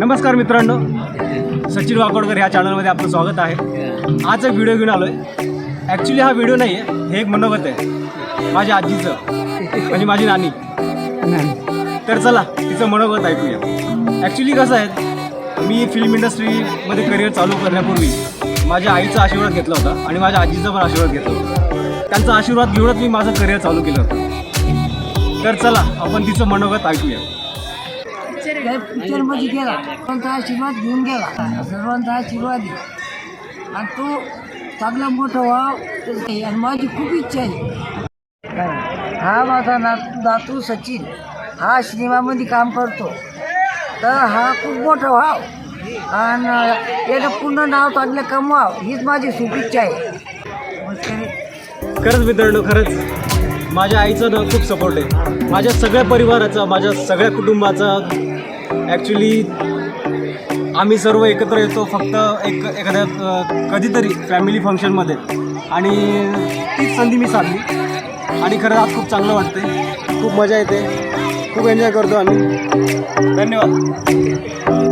नमस्कार मित्रांनो, सचिन वाकोडकर ह्या चॅनलमध्ये आपलं स्वागत आहे. आज एक व्हिडिओ घेऊन आलो आहे. ॲक्च्युली हा व्हिडिओ नाही आहे, हे एक मनोगत आहे माझ्या आजीचं, म्हणजे माझी नानी. तर चला तिचं मनोगत ऐकूया. ॲक्च्युली कसं आहे, मी फिल्म इंडस्ट्रीमध्ये करिअर चालू करण्यापूर्वी माझ्या आईचा आशीर्वाद घेतला होता आणि माझ्या आजीचा पण आशीर्वाद घेतला होता. त्यांचा आशीर्वाद घेऊनच मी माझं करिअर चालू केलं होतं. तर चला आपण तिचं मनोगत ऐकूया. पिक्चरमध्ये गेला सर्वांचा आशीर्वाद घेऊन गेला, सर्वांचा आशीर्वाद आहे. आणि तो चांगला मोठा व्हाव आणि माझी खूप इच्छा आहे. हा माझा नातू सचिन हा सिनेमामध्ये काम करतो, तर हा खूप मोठा व्हाव आणि त्याचं पूर्ण नाव चांगलं कमवावं हीच माझी शुभेच्छा आहे. खरंच मित्रांनो, खरंच माझ्या आईचं ना खूप सपोर्ट आहे. माझ्या सगळ्या परिवाराचा, माझ्या सगळ्या कुटुंबाचा. ॲक्च्युली आम्ही सर्व एकत्र येतो फक्त एखाद्या कधीतरी फॅमिली फंक्शनमध्ये, आणि तीच संधी मी साधली आणि खरंच आज खूप चांगलं वाटते, खूप मजा येते, खूप एन्जॉय करतो आम्ही. धन्यवाद.